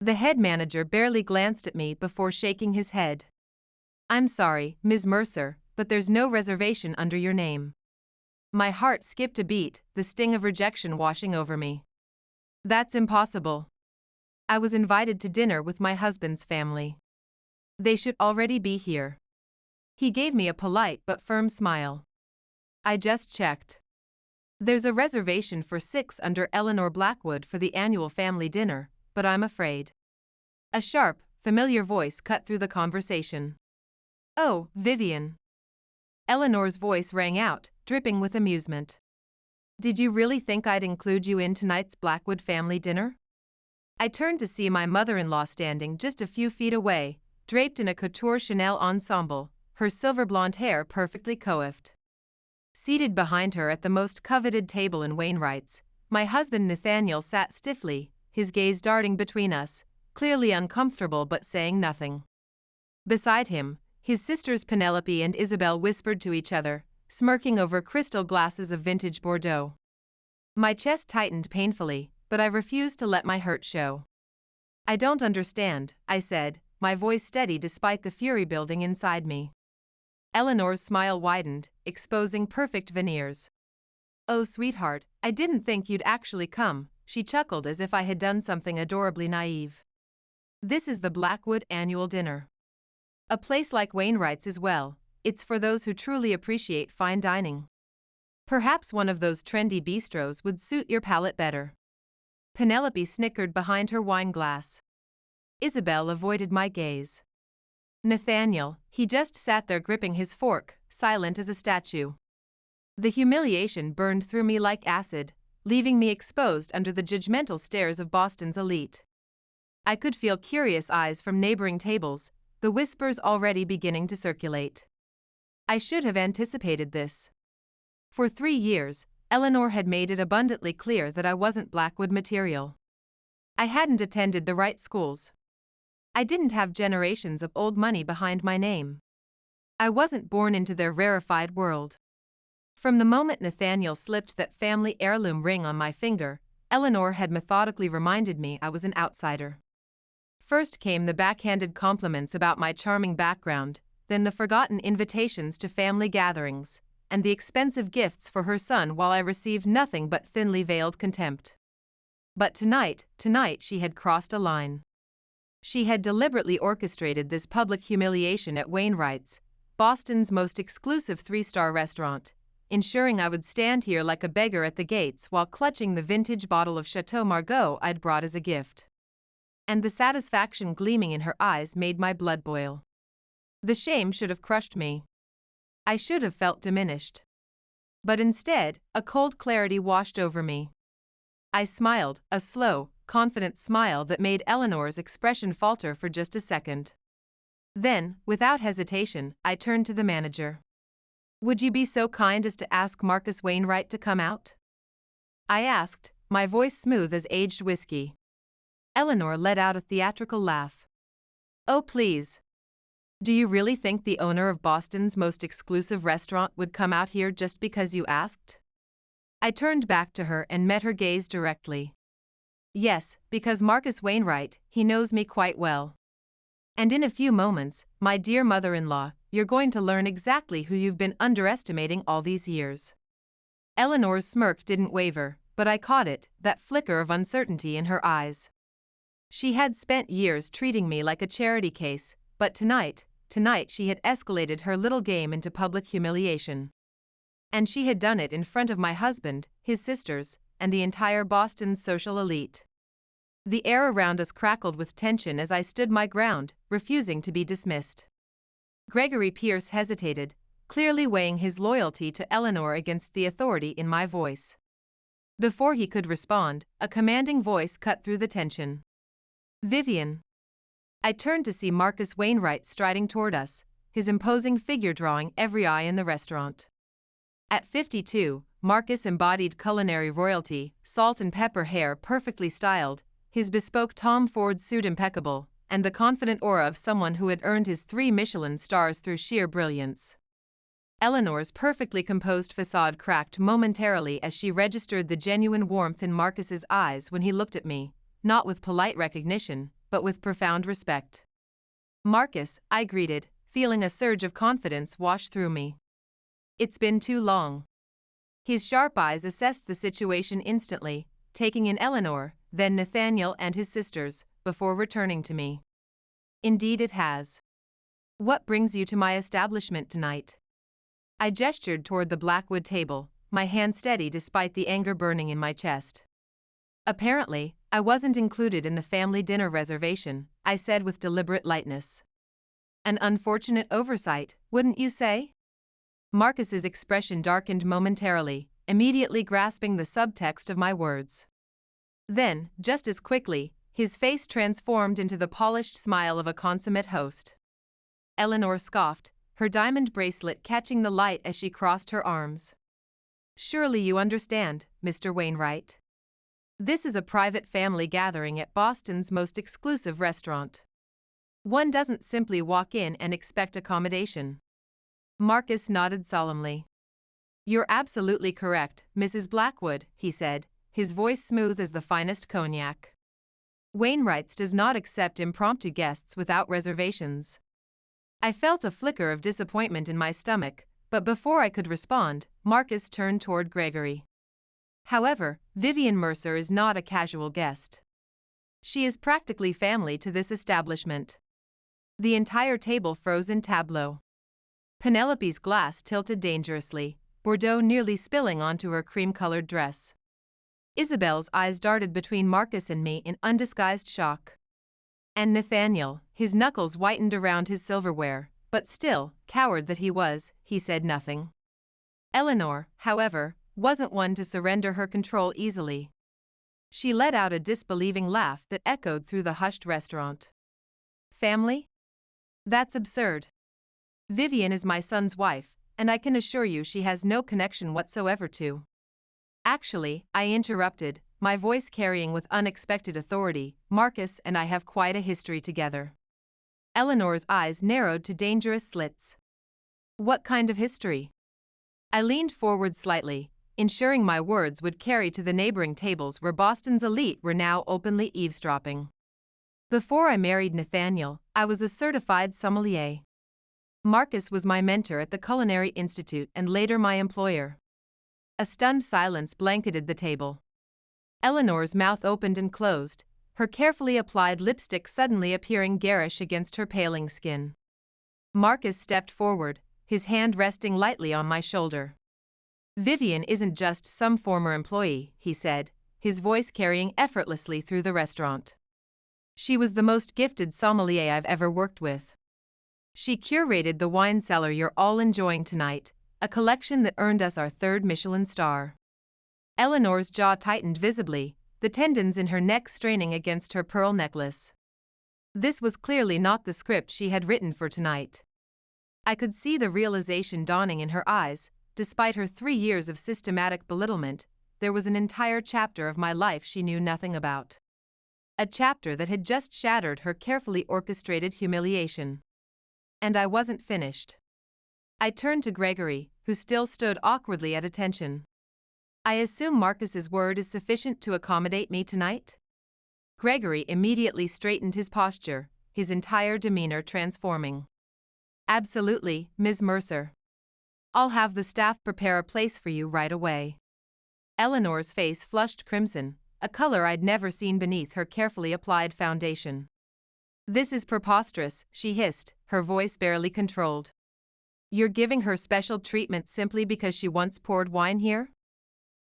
The head manager barely glanced at me before shaking his head. "I'm sorry, Ms. Mercer, but there's no reservation under your name." My heart skipped a beat, the sting of rejection washing over me. "That's impossible. I was invited to dinner with my husband's family. They should already be here." He gave me a polite but firm smile. "I just checked. There's a reservation for 6 under Eleanor Blackwood for the annual family dinner, but I'm afraid." A sharp, familiar voice cut through the conversation. "Oh, Vivian." Eleanor's voice rang out, dripping with amusement. "Did you really think I'd include you in tonight's Blackwood family dinner?" I turned to see my mother-in-law standing just a few feet away, draped in a couture Chanel ensemble, her silver blonde hair perfectly coiffed. Seated behind her at the most coveted table in Wainwright's, my husband Nathaniel sat stiffly, his gaze darting between us, clearly uncomfortable but saying nothing. Beside him, his sisters Penelope and Isabel whispered to each other, smirking over crystal glasses of vintage Bordeaux. My chest tightened painfully, but I refused to let my hurt show. "I don't understand," I said, my voice steady despite the fury building inside me. Eleanor's smile widened, exposing perfect veneers. "Oh, sweetheart, I didn't think you'd actually come," she chuckled as if I had done something adorably naive. "This is the Blackwood annual dinner. A place like Wainwright's is, well, it's for those who truly appreciate fine dining. Perhaps one of those trendy bistros would suit your palate better." Penelope snickered behind her wine glass. Isabel avoided my gaze. Nathaniel, he just sat there gripping his fork, silent as a statue. The humiliation burned through me like acid, leaving me exposed under the judgmental stares of Boston's elite. I could feel curious eyes from neighboring tables, the whispers already beginning to circulate. I should have anticipated this. For 3 years, Eleanor had made it abundantly clear that I wasn't Blackwood material. I hadn't attended the right schools. I didn't have generations of old money behind my name. I wasn't born into their rarefied world. From the moment Nathaniel slipped that family heirloom ring on my finger, Eleanor had methodically reminded me I was an outsider. First came the backhanded compliments about my charming background, then the forgotten invitations to family gatherings, and the expensive gifts for her son while I received nothing but thinly veiled contempt. But tonight she had crossed a line. She had deliberately orchestrated this public humiliation at Wainwright's, Boston's most exclusive 3-star restaurant, ensuring I would stand here like a beggar at the gates while clutching the vintage bottle of Chateau Margaux I'd brought as a gift. And the satisfaction gleaming in her eyes made my blood boil. The shame should have crushed me. I should have felt diminished. But instead, a cold clarity washed over me. I smiled, a slow, confident smile that made Eleanor's expression falter for just a second. Then, without hesitation, I turned to the manager. "Would you be so kind as to ask Marcus Wainwright to come out?" I asked, my voice smooth as aged whiskey. Eleanor let out a theatrical laugh. "Oh, please. Do you really think the owner of Boston's most exclusive restaurant would come out here just because you asked?" I turned back to her and met her gaze directly. "Yes, because Marcus Wainwright, he knows me quite well. And in a few moments, my dear mother-in-law, you're going to learn exactly who you've been underestimating all these years." Eleanor's smirk didn't waver, but I caught it, that flicker of uncertainty in her eyes. She had spent years treating me like a charity case, but tonight she had escalated her little game into public humiliation. And she had done it in front of my husband, his sisters, and the entire Boston social elite. The air around us crackled with tension as I stood my ground, refusing to be dismissed. Gregory Pierce hesitated, clearly weighing his loyalty to Eleanor against the authority in my voice. Before he could respond, a commanding voice cut through the tension. "Vivian." I turned to see Marcus Wainwright striding toward us, his imposing figure drawing every eye in the restaurant. At 52, Marcus embodied culinary royalty, salt and pepper hair perfectly styled, his bespoke Tom Ford suit impeccable, and the confident aura of someone who had earned his 3 Michelin stars through sheer brilliance. Eleanor's perfectly composed facade cracked momentarily as she registered the genuine warmth in Marcus's eyes when he looked at me, not with polite recognition, but with profound respect. "Marcus," I greeted, feeling a surge of confidence wash through me. "It's been too long." His sharp eyes assessed the situation instantly, taking in Eleanor, then Nathaniel and his sisters, before returning to me. "Indeed it has. What brings you to my establishment tonight?" I gestured toward the blackwood table, my hand steady despite the anger burning in my chest. "Apparently, I wasn't included in the family dinner reservation," I said with deliberate lightness. "An unfortunate oversight, wouldn't you say?" Marcus's expression darkened momentarily, immediately grasping the subtext of my words. Then, just as quickly, his face transformed into the polished smile of a consummate host. Eleanor scoffed, her diamond bracelet catching the light as she crossed her arms. "Surely you understand, Mr. Wainwright. This is a private family gathering at Boston's most exclusive restaurant. One doesn't simply walk in and expect accommodation." Marcus nodded solemnly. "You're absolutely correct, Mrs. Blackwood," he said, his voice smooth as the finest cognac. "Wainwright's does not accept impromptu guests without reservations." I felt a flicker of disappointment in my stomach, but before I could respond, Marcus turned toward Gregory. "However, Vivian Mercer is not a casual guest. She is practically family to this establishment." The entire table froze in tableau. Penelope's glass tilted dangerously, Bordeaux nearly spilling onto her cream-colored dress. Isabel's eyes darted between Marcus and me in undisguised shock. And Nathaniel, his knuckles whitened around his silverware, but still, coward that he was, he said nothing. Eleanor, however, wasn't one to surrender her control easily. She let out a disbelieving laugh that echoed through the hushed restaurant. "Family? That's absurd. Vivian is my son's wife, and I can assure you she has no connection whatsoever to—" "Actually," I interrupted, my voice carrying with unexpected authority, "Marcus and I have quite a history together." Eleanor's eyes narrowed to dangerous slits. "What kind of history?" I leaned forward slightly, ensuring my words would carry to the neighboring tables where Boston's elite were now openly eavesdropping. "Before I married Nathaniel, I was a certified sommelier. Marcus was my mentor at the Culinary Institute and later my employer." A stunned silence blanketed the table. Eleanor's mouth opened and closed, her carefully applied lipstick suddenly appearing garish against her paling skin. Marcus stepped forward, his hand resting lightly on my shoulder. "Vivian isn't just some former employee," he said, his voice carrying effortlessly through the restaurant. "She was the most gifted sommelier I've ever worked with. She curated the wine cellar you're all enjoying tonight, a collection that earned us our 3rd Michelin star." Eleanor's jaw tightened visibly, the tendons in her neck straining against her pearl necklace. This was clearly not the script she had written for tonight. I could see the realization dawning in her eyes. Despite her 3 years of systematic belittlement, there was an entire chapter of my life she knew nothing about. A chapter that had just shattered her carefully orchestrated humiliation. And I wasn't finished. I turned to Gregory, who still stood awkwardly at attention. "I assume Marcus's word is sufficient to accommodate me tonight?" Gregory immediately straightened his posture, his entire demeanor transforming. "Absolutely, Ms. Mercer. I'll have the staff prepare a place for you right away." Eleanor's face flushed crimson, a color I'd never seen beneath her carefully applied foundation. "This is preposterous," she hissed, her voice barely controlled. "You're giving her special treatment simply because she once poured wine here?"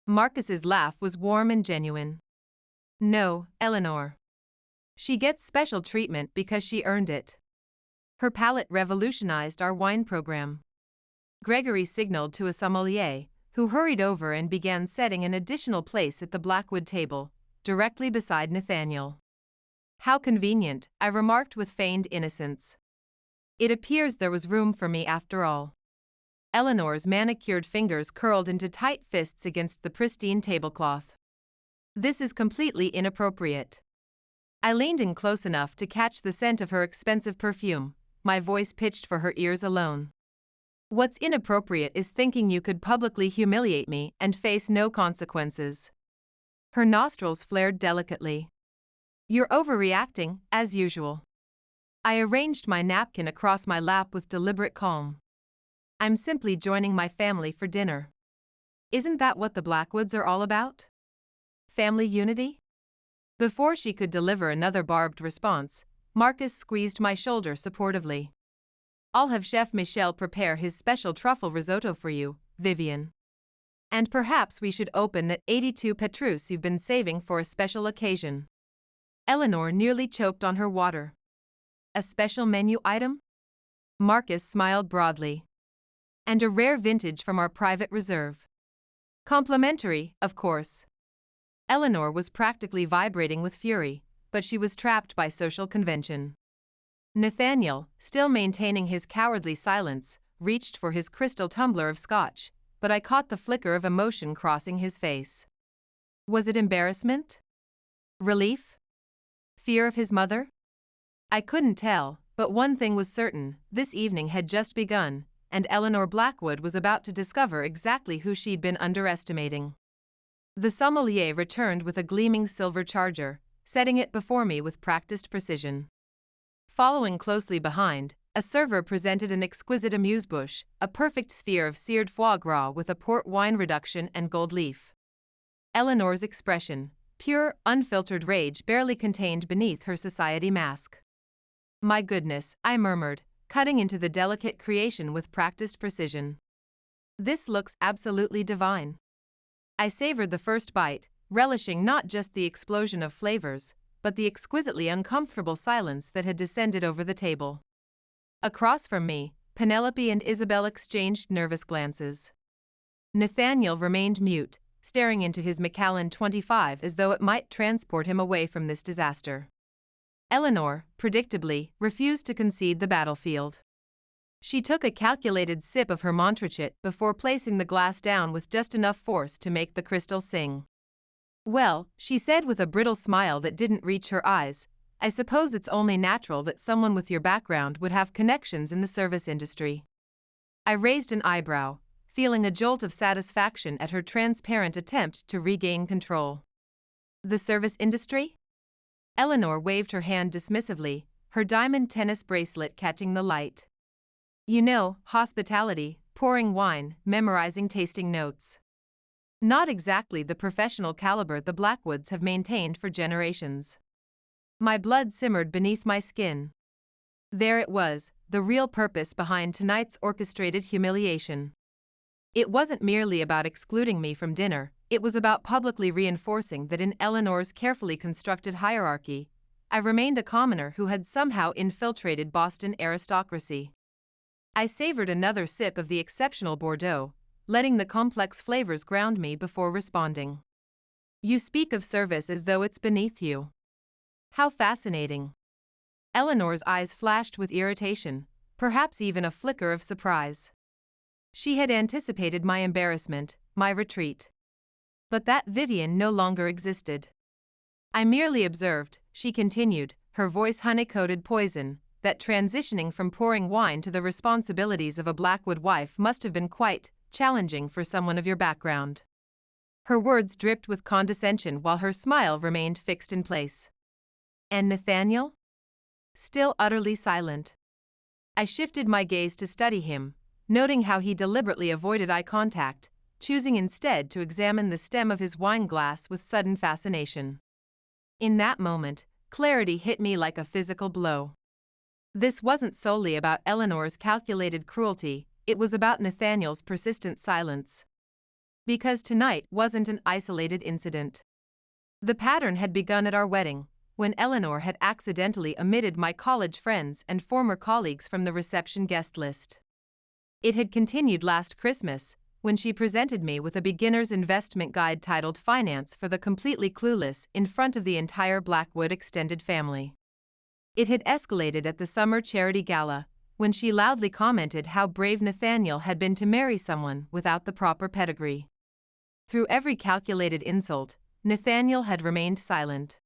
Marcus's laugh was warm and genuine. "No, Eleanor. She gets special treatment because she earned it. Her palate revolutionized our wine program." Gregory signaled to a sommelier, who hurried over and began setting an additional place at the blackwood table, directly beside Nathaniel. "How convenient," I remarked with feigned innocence. "It appears there was room for me after all." Eleanor's manicured fingers curled into tight fists against the pristine tablecloth. "This is completely inappropriate." I leaned in close enough to catch the scent of her expensive perfume, my voice pitched for her ears alone. "What's inappropriate is thinking you could publicly humiliate me and face no consequences." Her nostrils flared delicately. You're overreacting, as usual. I arranged my napkin across my lap with deliberate calm. I'm simply joining my family for dinner. Isn't that what the Blackwoods are all about? Family unity? Before she could deliver another barbed response, Marcus squeezed my shoulder supportively. I'll have Chef Michel prepare his special truffle risotto for you, Vivian. And perhaps we should open that 82 Petrus you've been saving for a special occasion. Eleanor nearly choked on her water. A special menu item? Marcus smiled broadly. And a rare vintage from our private reserve. Complimentary, of course. Eleanor was practically vibrating with fury, but she was trapped by social convention. Nathaniel, still maintaining his cowardly silence, reached for his crystal tumbler of scotch, but I caught the flicker of emotion crossing his face. Was it embarrassment? Relief? Fear of his mother? I couldn't tell, but one thing was certain: this evening had just begun, and Eleanor Blackwood was about to discover exactly who she'd been underestimating. The sommelier returned with a gleaming silver charger, setting it before me with practiced precision. Following closely behind, a server presented an exquisite amuse-bouche, a perfect sphere of seared foie gras with a port wine reduction and gold leaf. Eleanor's expression, pure, unfiltered rage, barely contained beneath her society mask. My goodness, I murmured, cutting into the delicate creation with practiced precision. This looks absolutely divine. I savored the first bite, relishing not just the explosion of flavors, but the exquisitely uncomfortable silence that had descended over the table. Across from me, Penelope and Isabel exchanged nervous glances. Nathaniel remained mute, staring into his Macallan 25 as though it might transport him away from this disaster. Eleanor, predictably, refused to concede the battlefield. She took a calculated sip of her Montrachet before placing the glass down with just enough force to make the crystal sing. Well, she said with a brittle smile that didn't reach her eyes, I suppose it's only natural that someone with your background would have connections in the service industry. I raised an eyebrow, feeling a jolt of satisfaction at her transparent attempt to regain control. The service industry? Eleanor waved her hand dismissively, her diamond tennis bracelet catching the light. You know, hospitality, pouring wine, memorizing tasting notes. Not exactly the professional caliber the Blackwoods have maintained for generations. My blood simmered beneath my skin. There it was, the real purpose behind tonight's orchestrated humiliation. It wasn't merely about excluding me from dinner, it was about publicly reinforcing that in Eleanor's carefully constructed hierarchy, I remained a commoner who had somehow infiltrated Boston aristocracy. I savored another sip of the exceptional Bordeaux, letting the complex flavors ground me before responding. You speak of service as though it's beneath you. How fascinating. Eleanor's eyes flashed with irritation, perhaps even a flicker of surprise. She had anticipated my embarrassment, my retreat. But that Vivian no longer existed. I merely observed, she continued, her voice honey-coated poison, that transitioning from pouring wine to the responsibilities of a Blackwood wife must have been quite challenging for someone of your background. Her words dripped with condescension while her smile remained fixed in place. And Nathaniel? Still utterly silent. I shifted my gaze to study him, noting how he deliberately avoided eye contact, choosing instead to examine the stem of his wine glass with sudden fascination. In that moment, clarity hit me like a physical blow. This wasn't solely about Eleanor's calculated cruelty, it was about Nathaniel's persistent silence. Because tonight wasn't an isolated incident. The pattern had begun at our wedding, when Eleanor had accidentally omitted my college friends and former colleagues from the reception guest list. It had continued last Christmas, when she presented me with a beginner's investment guide titled Finance for the Completely Clueless in front of the entire Blackwood extended family. It had escalated at the summer charity gala, when she loudly commented how brave Nathaniel had been to marry someone without the proper pedigree. Through every calculated insult, Nathaniel had remained silent.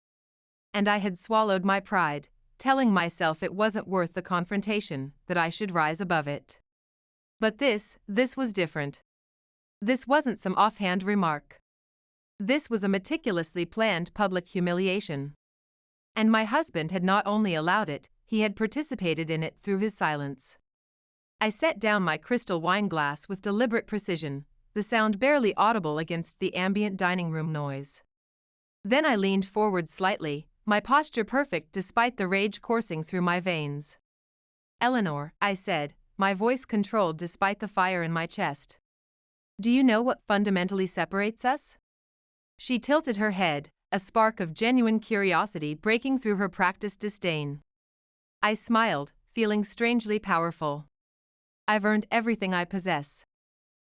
And I had swallowed my pride, telling myself it wasn't worth the confrontation, that I should rise above it. But this was different. This wasn't some offhand remark. This was a meticulously planned public humiliation. And my husband had not only allowed it, he had participated in it through his silence. I set down my crystal wine glass with deliberate precision, the sound barely audible against the ambient dining room noise. Then I leaned forward slightly, my posture perfect despite the rage coursing through my veins. "Eleanor," I said, my voice controlled despite the fire in my chest. "Do you know what fundamentally separates us?" She tilted her head, a spark of genuine curiosity breaking through her practiced disdain. I smiled, feeling strangely powerful. "I've earned everything I possess."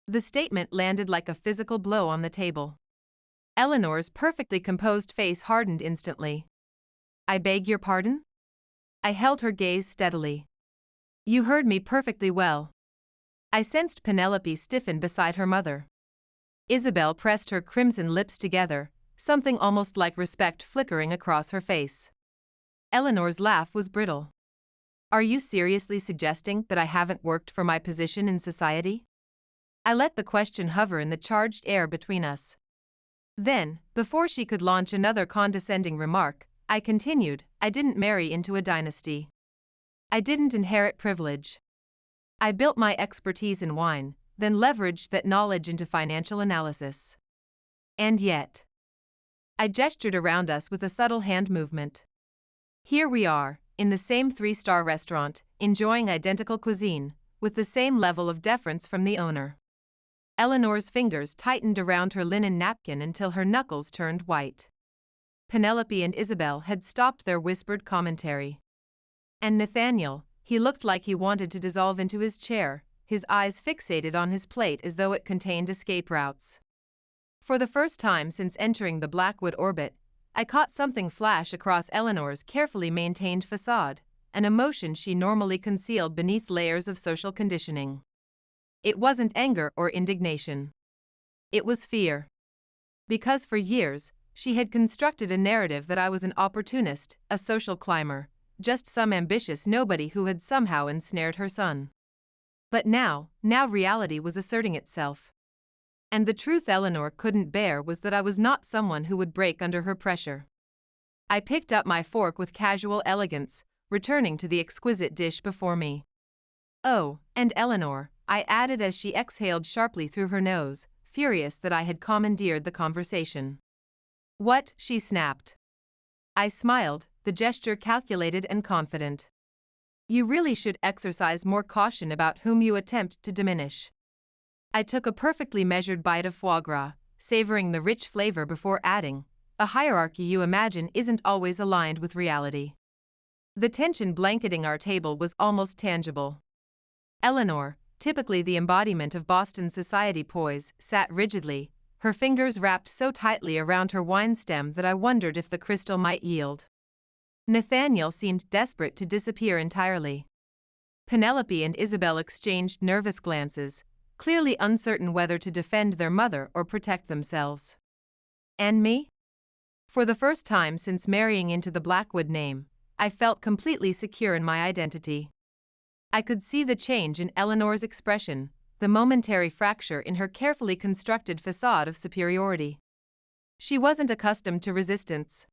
The statement landed like a physical blow on the table. Eleanor's perfectly composed face hardened instantly. "I beg your pardon?" I held her gaze steadily. "You heard me perfectly well." I sensed Penelope stiffen beside her mother. Isabel pressed her crimson lips together, something almost like respect flickering across her face. Eleanor's laugh was brittle. "Are you seriously suggesting that I haven't worked for my position in society?" I let the question hover in the charged air between us. Then, before she could launch another condescending remark, I continued, "I didn't marry into a dynasty. I didn't inherit privilege. I built my expertise in wine, then leveraged that knowledge into financial analysis. And yet..." I gestured around us with a subtle hand movement. "Here we are, in the same 3-star restaurant, enjoying identical cuisine, with the same level of deference from the owner." Eleanor's fingers tightened around her linen napkin until her knuckles turned white. Penelope and Isabel had stopped their whispered commentary. And Nathaniel, he looked like he wanted to dissolve into his chair, his eyes fixated on his plate as though it contained escape routes. For the first time since entering the Blackwood orbit, I caught something flash across Eleanor's carefully maintained facade, an emotion she normally concealed beneath layers of social conditioning. It wasn't anger or indignation. It was fear. Because for years, she had constructed a narrative that I was an opportunist, a social climber, just some ambitious nobody who had somehow ensnared her son. But now reality was asserting itself. And the truth Eleanor couldn't bear was that I was not someone who would break under her pressure. I picked up my fork with casual elegance, returning to the exquisite dish before me. "Oh, and Eleanor," I added as she exhaled sharply through her nose, furious that I had commandeered the conversation. "What?" she snapped. I smiled, the gesture calculated and confident. "You really should exercise more caution about whom you attempt to diminish." I took a perfectly measured bite of foie gras, savoring the rich flavor before adding, "A hierarchy you imagine isn't always aligned with reality." The tension blanketing our table was almost tangible. Eleanor, typically the embodiment of Boston society poise, sat rigidly, her fingers wrapped so tightly around her wine stem that I wondered if the crystal might yield. Nathaniel seemed desperate to disappear entirely. Penelope and Isabel exchanged nervous glances, clearly uncertain whether to defend their mother or protect themselves. And me? For the first time since marrying into the Blackwood name, I felt completely secure in my identity. I could see the change in Eleanor's expression, the momentary fracture in her carefully constructed facade of superiority. She wasn't accustomed to resistance.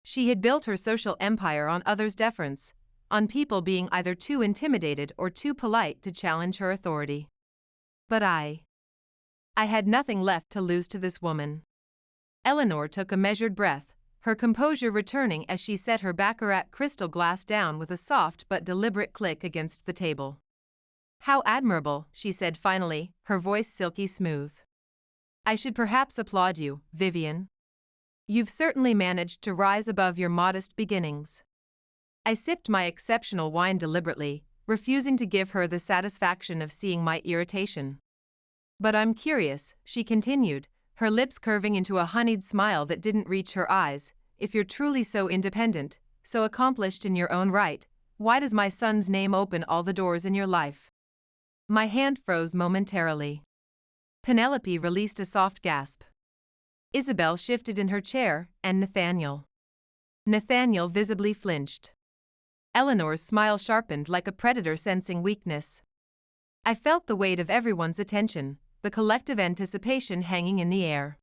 She had built her social empire on others' deference, on people being either too intimidated or too polite to challenge her authority. But I had nothing left to lose to this woman. Eleanor took a measured breath, her composure returning as she set her baccarat crystal glass down with a soft but deliberate click against the table. "How admirable," she said finally, her voice silky smooth. "I should perhaps applaud you, Vivian. You've certainly managed to rise above your modest beginnings." I sipped my exceptional wine deliberately, refusing to give her the satisfaction of seeing my irritation. "But I'm curious," she continued, her lips curving into a honeyed smile that didn't reach her eyes, "if you're truly so independent, so accomplished in your own right, why does my son's name open all the doors in your life?" My hand froze momentarily. Penelope released a soft gasp. Isabel shifted in her chair, and Nathaniel visibly flinched. Eleanor's smile sharpened like a predator sensing weakness. I felt the weight of everyone's attention, the collective anticipation hanging in the air.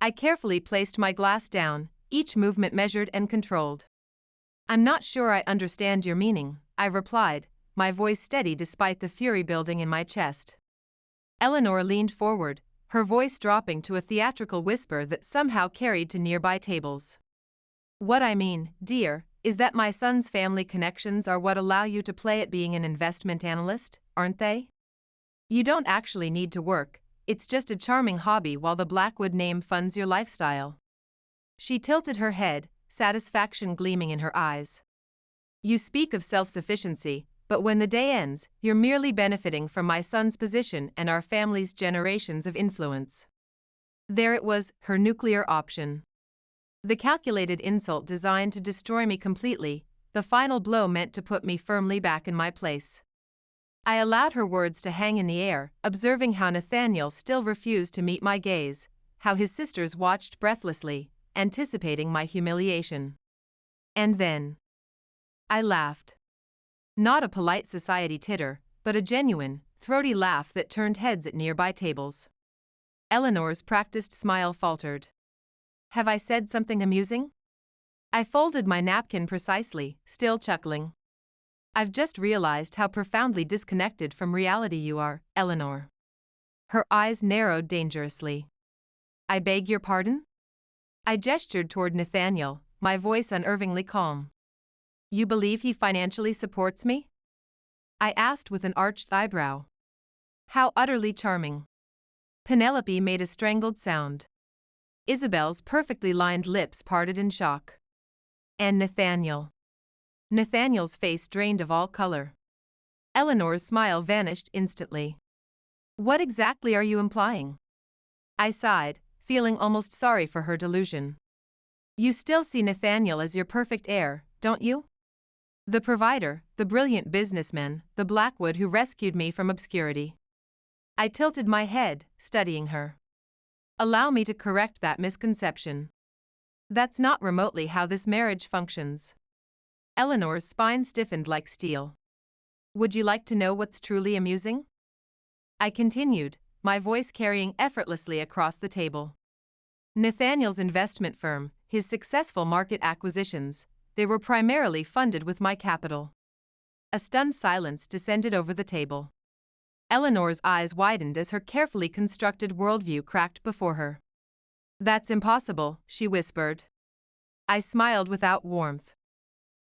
I carefully placed my glass down, each movement measured and controlled. "I'm not sure I understand your meaning," I replied, my voice steady despite the fury building in my chest. Eleanor leaned forward, her voice dropping to a theatrical whisper that somehow carried to nearby tables. "What I mean, dear, is that my son's family connections are what allow you to play at being an investment analyst, aren't they? You don't actually need to work, it's just a charming hobby while the Blackwood name funds your lifestyle." She tilted her head, satisfaction gleaming in her eyes. "You speak of self-sufficiency, but when the day ends, you're merely benefiting from my son's position and our family's generations of influence." There it was, her nuclear option. The calculated insult designed to destroy me completely, the final blow meant to put me firmly back in my place. I allowed her words to hang in the air, observing how Nathaniel still refused to meet my gaze, how his sisters watched breathlessly, anticipating my humiliation. And then I laughed. Not a polite society titter, but a genuine, throaty laugh that turned heads at nearby tables. Eleanor's practiced smile faltered. "Have I said something amusing?" I folded my napkin precisely, still chuckling. "I've just realized how profoundly disconnected from reality you are, Eleanor." Her eyes narrowed dangerously. "I beg your pardon?" I gestured toward Nathaniel, my voice unnervingly calm. "You believe he financially supports me?" I asked with an arched eyebrow. "How utterly charming." Penelope made a strangled sound. Isabel's perfectly lined lips parted in shock. "And Nathaniel?" Nathaniel's face drained of all color. Eleanor's smile vanished instantly. "What exactly are you implying?" I sighed, feeling almost sorry for her delusion. "You still see Nathaniel as your perfect heir, don't you? The provider, the brilliant businessman, the Blackwood who rescued me from obscurity." I tilted my head, studying her. "Allow me to correct that misconception. That's not remotely how this marriage functions." Eleanor's spine stiffened like steel. "Would you like to know what's truly amusing?" I continued, my voice carrying effortlessly across the table. "Nathaniel's investment firm, his successful market acquisitions, they were primarily funded with my capital." A stunned silence descended over the table. Eleanor's eyes widened as her carefully constructed worldview cracked before her. "That's impossible," she whispered. I smiled without warmth.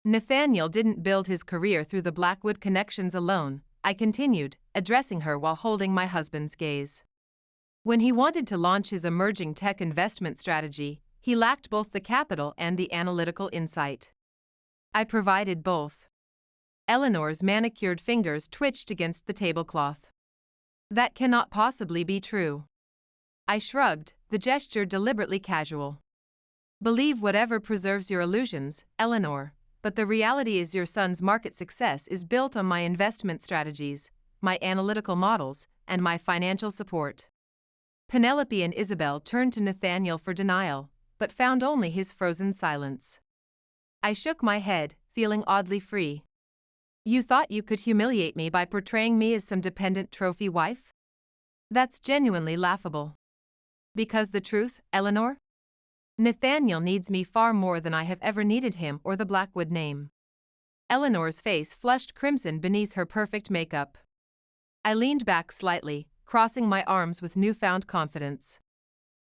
"Nathaniel didn't build his career through the Blackwood connections alone," I continued, addressing her while holding my husband's gaze. "When he wanted to launch his emerging tech investment strategy, he lacked both the capital and the analytical insight. I provided both." Eleanor's manicured fingers twitched against the tablecloth. "That cannot possibly be true." I shrugged, the gesture deliberately casual. "Believe whatever preserves your illusions, Eleanor, but the reality is your son's market success is built on my investment strategies, my analytical models, and my financial support." Penelope and Isabel turned to Nathaniel for denial, but found only his frozen silence. I shook my head, feeling oddly free. "You thought you could humiliate me by portraying me as some dependent trophy wife? That's genuinely laughable." "Because the truth, Eleanor? Nathaniel needs me far more than I have ever needed him or the Blackwood name." Eleanor's face flushed crimson beneath her perfect makeup. I leaned back slightly, crossing my arms with newfound confidence.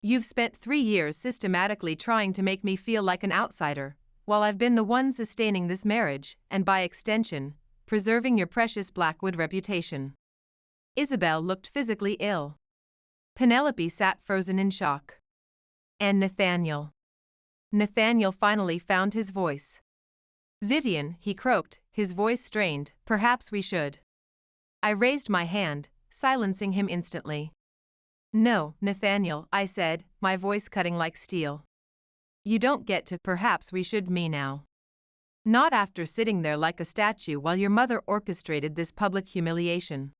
"You've spent 3 years systematically trying to make me feel like an outsider, while I've been the one sustaining this marriage, and by extension, preserving your precious Blackwood reputation." Isabel looked physically ill. Penelope sat frozen in shock. "And Nathaniel?" Nathaniel finally found his voice. "Vivian," he croaked, his voice strained, "perhaps we should." I raised my hand, silencing him instantly. "No, Nathaniel," I said, my voice cutting like steel. "You don't get to 'perhaps we should' me now. Not after sitting there like a statue while your mother orchestrated this public humiliation."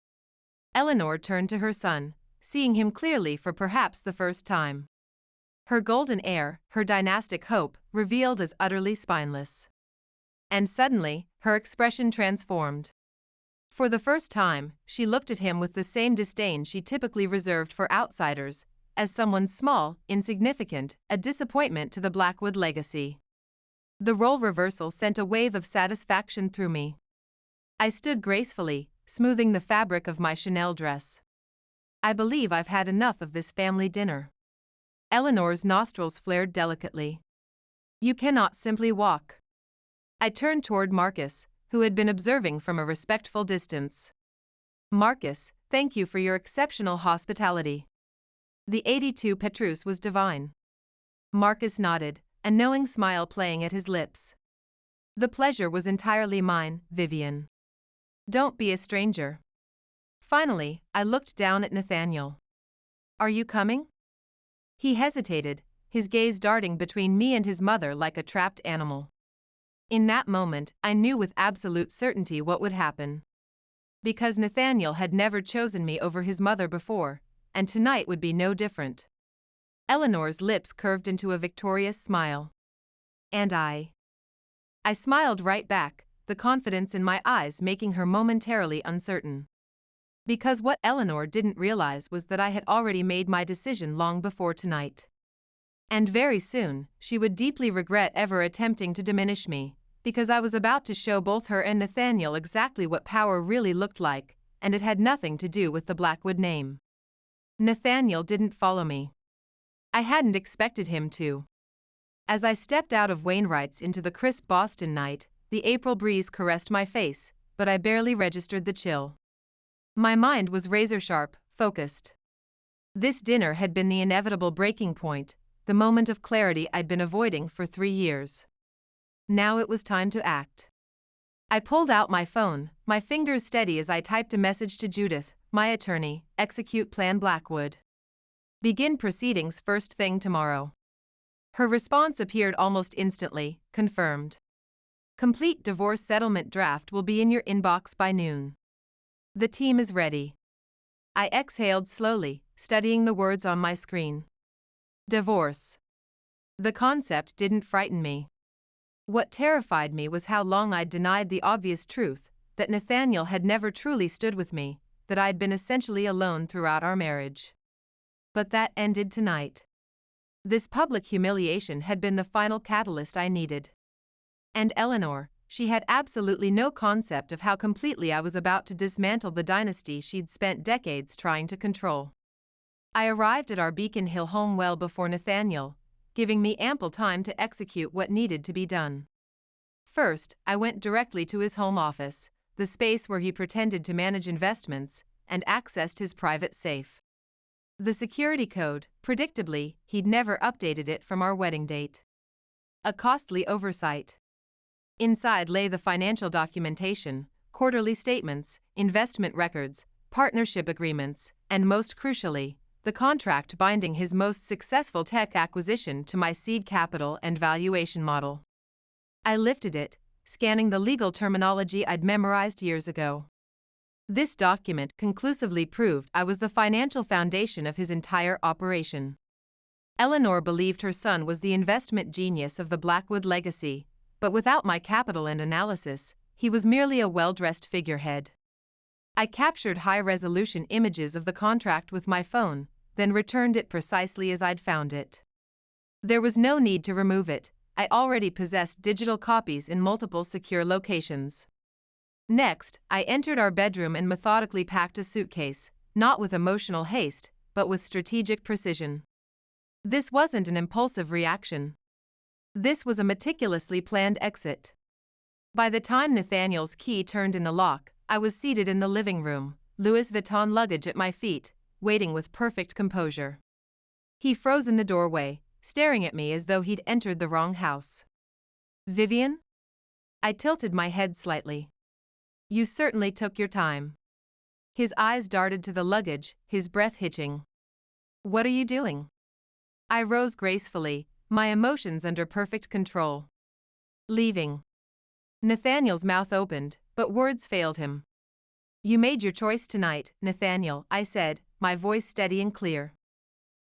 Eleanor turned to her son, seeing him clearly for perhaps the first time. Her golden heir, her dynastic hope, revealed as utterly spineless. And suddenly, her expression transformed. For the first time, she looked at him with the same disdain she typically reserved for outsiders, as someone small, insignificant, a disappointment to the Blackwood legacy. The role reversal sent a wave of satisfaction through me. I stood gracefully, smoothing the fabric of my Chanel dress. I believe I've had enough of this family dinner. Eleanor's nostrils flared delicately. You cannot simply walk. I turned toward Marcus, who had been observing from a respectful distance. Marcus, thank you for your exceptional hospitality. The 82 Petrus was divine. Marcus nodded, a knowing smile playing at his lips. The pleasure was entirely mine, Vivian. Don't be a stranger. Finally, I looked down at Nathaniel. Are you coming? He hesitated, his gaze darting between me and his mother like a trapped animal. In that moment, I knew with absolute certainty what would happen. Because Nathaniel had never chosen me over his mother before, and tonight would be no different. Eleanor's lips curved into a victorious smile. And I smiled right back, the confidence in my eyes making her momentarily uncertain. Because what Eleanor didn't realize was that I had already made my decision long before tonight. And very soon, she would deeply regret ever attempting to diminish me, because I was about to show both her and Nathaniel exactly what power really looked like, and it had nothing to do with the Blackwood name. Nathaniel didn't follow me. I hadn't expected him to. As I stepped out of Wainwright's into the crisp Boston night, the April breeze caressed my face, but I barely registered the chill. My mind was razor-sharp, focused. This dinner had been the inevitable breaking point, the moment of clarity I'd been avoiding for 3 years. Now it was time to act. I pulled out my phone, my fingers steady as I typed a message to Judith, my attorney, execute Plan Blackwood. Begin proceedings first thing tomorrow. Her response appeared almost instantly, confirmed. Complete divorce settlement draft will be in your inbox by noon. The team is ready. I exhaled slowly, studying the words on my screen. Divorce. The concept didn't frighten me. What terrified me was how long I'd denied the obvious truth, that Nathaniel had never truly stood with me, that I'd been essentially alone throughout our marriage. But that ended tonight. This public humiliation had been the final catalyst I needed. And Eleanor, she had absolutely no concept of how completely I was about to dismantle the dynasty she'd spent decades trying to control. I arrived at our Beacon Hill home well before Nathaniel, giving me ample time to execute what needed to be done. First, I went directly to his home office, the space where he pretended to manage investments, and accessed his private safe. The security code, predictably, he'd never updated it from our wedding date. A costly oversight. Inside lay the financial documentation, quarterly statements, investment records, partnership agreements, and most crucially, the contract binding his most successful tech acquisition to my seed capital and valuation model. I lifted it, scanning the legal terminology I'd memorized years ago. This document conclusively proved I was the financial foundation of his entire operation. Eleanor believed her son was the investment genius of the Blackwood legacy, but without my capital and analysis, he was merely a well-dressed figurehead. I captured high-resolution images of the contract with my phone, then returned it precisely as I'd found it. There was no need to remove it, I already possessed digital copies in multiple secure locations. Next, I entered our bedroom and methodically packed a suitcase, not with emotional haste, but with strategic precision. This wasn't an impulsive reaction. This was a meticulously planned exit. By the time Nathaniel's key turned in the lock, I was seated in the living room, Louis Vuitton luggage at my feet, waiting with perfect composure. He froze in the doorway, staring at me as though he'd entered the wrong house. Vivian? I tilted my head slightly. You certainly took your time. His eyes darted to the luggage, his breath hitching. What are you doing? I rose gracefully, my emotions under perfect control. Leaving. Nathaniel's mouth opened, but words failed him. You made your choice tonight, Nathaniel, I said, my voice steady and clear.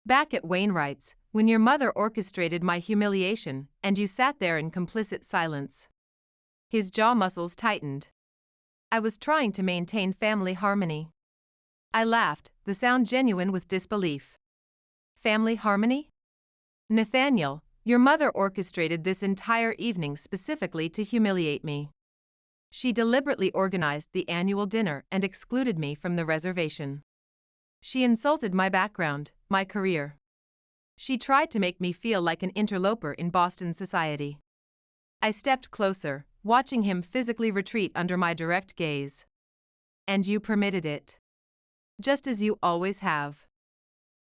Back at Wainwright's, when your mother orchestrated my humiliation, and you sat there in complicit silence. His jaw muscles tightened. I was trying to maintain family harmony. I laughed, the sound genuine with disbelief. Family harmony? Nathaniel, your mother orchestrated this entire evening specifically to humiliate me. She deliberately organized the annual dinner and excluded me from the reservation. She insulted my background, my career. She tried to make me feel like an interloper in Boston society. I stepped closer, watching him physically retreat under my direct gaze. And you permitted it. Just as you always have.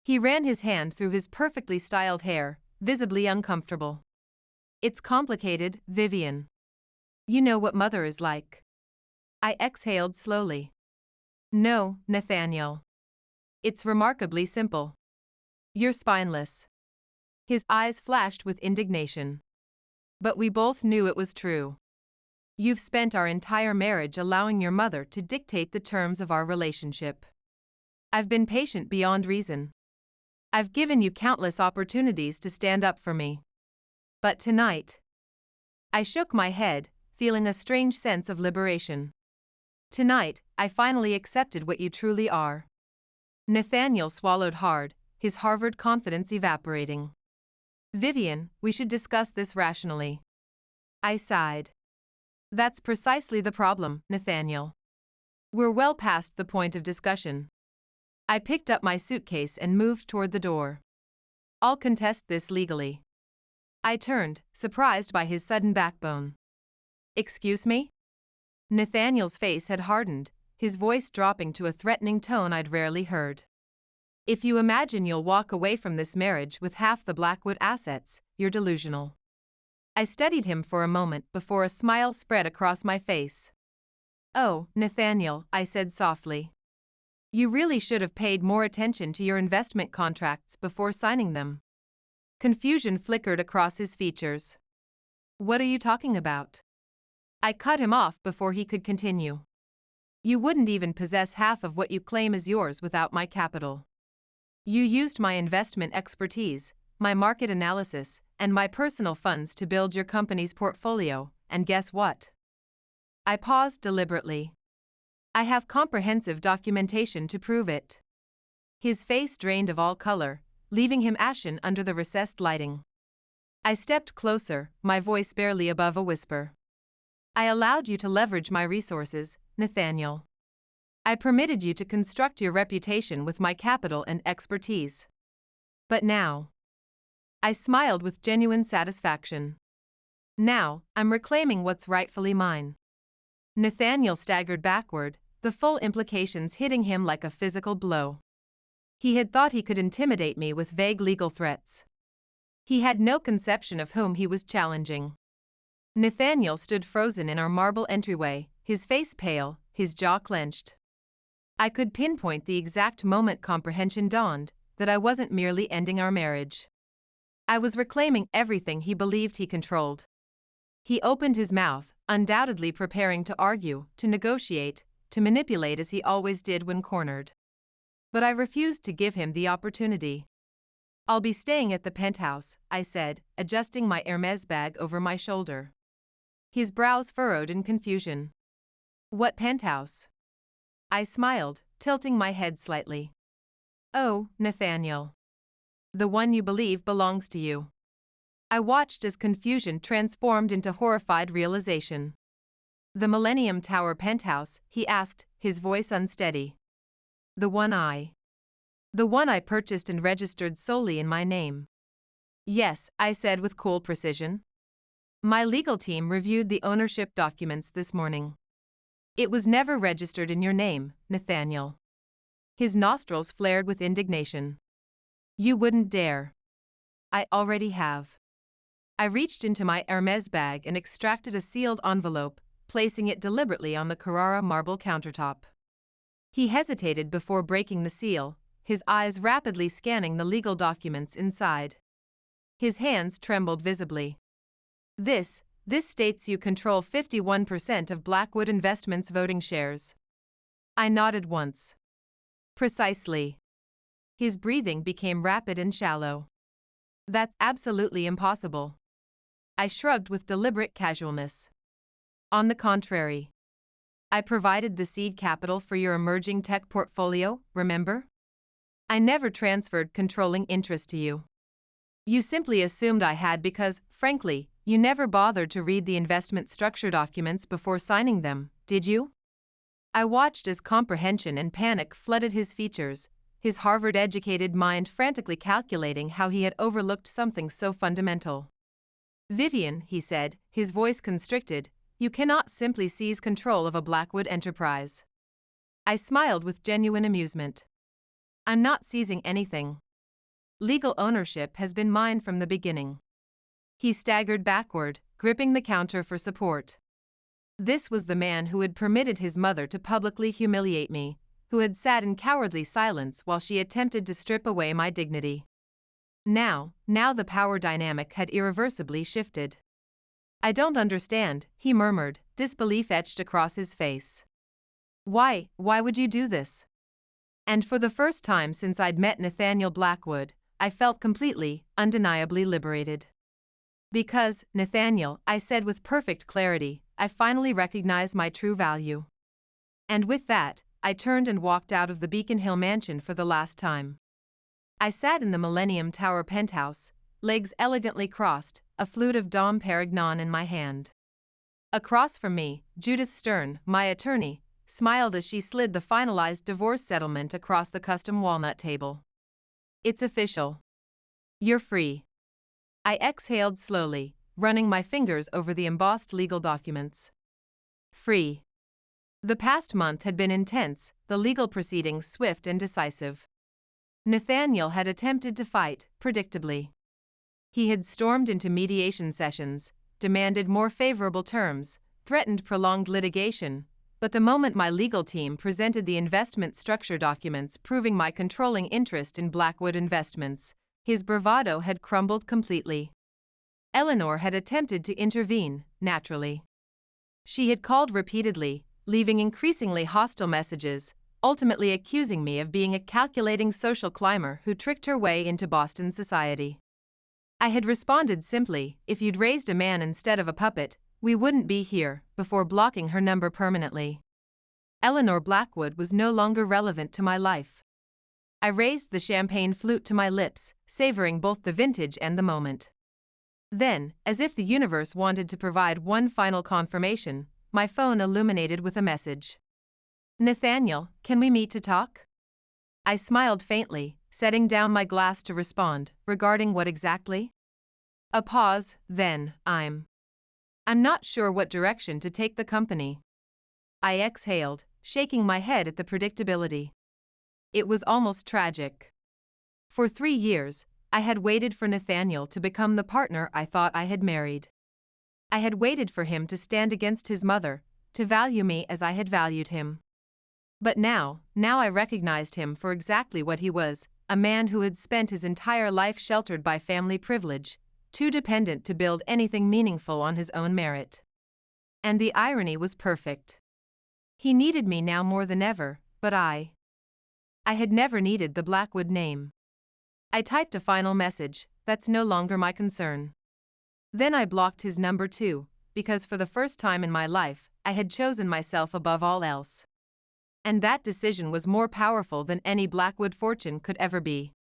He ran his hand through his perfectly styled hair, visibly uncomfortable. It's complicated, Vivian. You know what mother is like. I exhaled slowly. No, Nathaniel. It's remarkably simple. You're spineless. His eyes flashed with indignation. But we both knew it was true. You've spent our entire marriage allowing your mother to dictate the terms of our relationship. I've been patient beyond reason. I've given you countless opportunities to stand up for me. But tonight, I shook my head, feeling a strange sense of liberation. Tonight, I finally accepted what you truly are. Nathaniel swallowed hard, his Harvard confidence evaporating. Vivian, we should discuss this rationally. I sighed. That's precisely the problem, Nathaniel. We're well past the point of discussion. I picked up my suitcase and moved toward the door. I'll contest this legally. I turned, surprised by his sudden backbone. Excuse me? Nathaniel's face had hardened, his voice dropping to a threatening tone I'd rarely heard. If you imagine you'll walk away from this marriage with half the Blackwood assets, you're delusional. I studied him for a moment before a smile spread across my face. Oh, Nathaniel, I said softly. You really should have paid more attention to your investment contracts before signing them. Confusion flickered across his features. What are you talking about? I cut him off before he could continue. You wouldn't even possess half of what you claim is yours without my capital. You used my investment expertise, my market analysis, and my personal funds to build your company's portfolio, and guess what? I paused deliberately. I have comprehensive documentation to prove it. His face drained of all color, leaving him ashen under the recessed lighting. I stepped closer, my voice barely above a whisper. I allowed you to leverage my resources, Nathaniel. I permitted you to construct your reputation with my capital and expertise. But now, I smiled with genuine satisfaction. Now, I'm reclaiming what's rightfully mine. Nathaniel staggered backward, the full implications hitting him like a physical blow. He had thought he could intimidate me with vague legal threats. He had no conception of whom he was challenging. Nathaniel stood frozen in our marble entryway, his face pale, his jaw clenched. I could pinpoint the exact moment comprehension dawned, that I wasn't merely ending our marriage. I was reclaiming everything he believed he controlled. He opened his mouth, undoubtedly preparing to argue, to negotiate, to manipulate as he always did when cornered. But I refused to give him the opportunity. I'll be staying at the penthouse, I said, adjusting my Hermes bag over my shoulder. His brows furrowed in confusion. What penthouse? I smiled, tilting my head slightly. Oh, Nathaniel. The one you believe belongs to you. I watched as confusion transformed into horrified realization. The Millennium Tower penthouse, he asked, his voice unsteady. The one I purchased and registered solely in my name. Yes, I said with cool precision. My legal team reviewed the ownership documents this morning. It was never registered in your name, Nathaniel. His nostrils flared with indignation. You wouldn't dare. I already have. I reached into my Hermes bag and extracted a sealed envelope, placing it deliberately on the Carrara marble countertop. He hesitated before breaking the seal, his eyes rapidly scanning the legal documents inside. His hands trembled visibly. This states you control 51% of Blackwood Investments voting shares. I nodded once. Precisely. His breathing became rapid and shallow. That's absolutely impossible. I shrugged with deliberate casualness. On the contrary. I provided the seed capital for your emerging tech portfolio, remember? I never transferred controlling interest to you. You simply assumed I had because, frankly, you never bothered to read the investment structure documents before signing them, did you? I watched as comprehension and panic flooded his features, his Harvard-educated mind frantically calculating how he had overlooked something so fundamental. Vivian, he said, his voice constricted, you cannot simply seize control of a Blackwood enterprise. I smiled with genuine amusement. I'm not seizing anything. Legal ownership has been mine from the beginning. He staggered backward, gripping the counter for support. This was the man who had permitted his mother to publicly humiliate me, who had sat in cowardly silence while she attempted to strip away my dignity. Now the power dynamic had irreversibly shifted. I don't understand, he murmured, disbelief etched across his face. Why would you do this? And for the first time since I'd met Nathaniel Blackwood, I felt completely, undeniably liberated. Because, Nathaniel, I said with perfect clarity, I finally recognize my true value. And with that, I turned and walked out of the Beacon Hill mansion for the last time. I sat in the Millennium Tower penthouse, legs elegantly crossed, a flute of Dom Perignon in my hand. Across from me, Judith Stern, my attorney, smiled as she slid the finalized divorce settlement across the custom walnut table. It's official. You're free. I exhaled slowly, running my fingers over the embossed legal documents. Free. The past month had been intense, the legal proceedings swift and decisive. Nathaniel had attempted to fight, predictably. He had stormed into mediation sessions, demanded more favorable terms, threatened prolonged litigation, but the moment my legal team presented the investment structure documents proving my controlling interest in Blackwood Investments, his bravado had crumbled completely. Eleanor had attempted to intervene, naturally. She had called repeatedly, leaving increasingly hostile messages, ultimately accusing me of being a calculating social climber who tricked her way into Boston society. I had responded simply, if you'd raised a man instead of a puppet, we wouldn't be here, before blocking her number permanently. Eleanor Blackwood was no longer relevant to my life. I raised the champagne flute to my lips, savoring both the vintage and the moment. Then, as if the universe wanted to provide one final confirmation, my phone illuminated with a message. Nathaniel, can we meet to talk? I smiled faintly, setting down my glass to respond, regarding what exactly? A pause, then, I'm not sure what direction to take the company. I exhaled, shaking my head at the predictability. It was almost tragic. For 3 years, I had waited for Nathaniel to become the partner I thought I had married. I had waited for him to stand against his mother, to value me as I had valued him. But now I recognized him for exactly what he was, a man who had spent his entire life sheltered by family privilege, too dependent to build anything meaningful on his own merit. And the irony was perfect. He needed me now more than ever, but I had never needed the Blackwood name. I typed a final message, that's no longer my concern. Then I blocked his number too, because for the first time in my life, I had chosen myself above all else. And that decision was more powerful than any Blackwood fortune could ever be.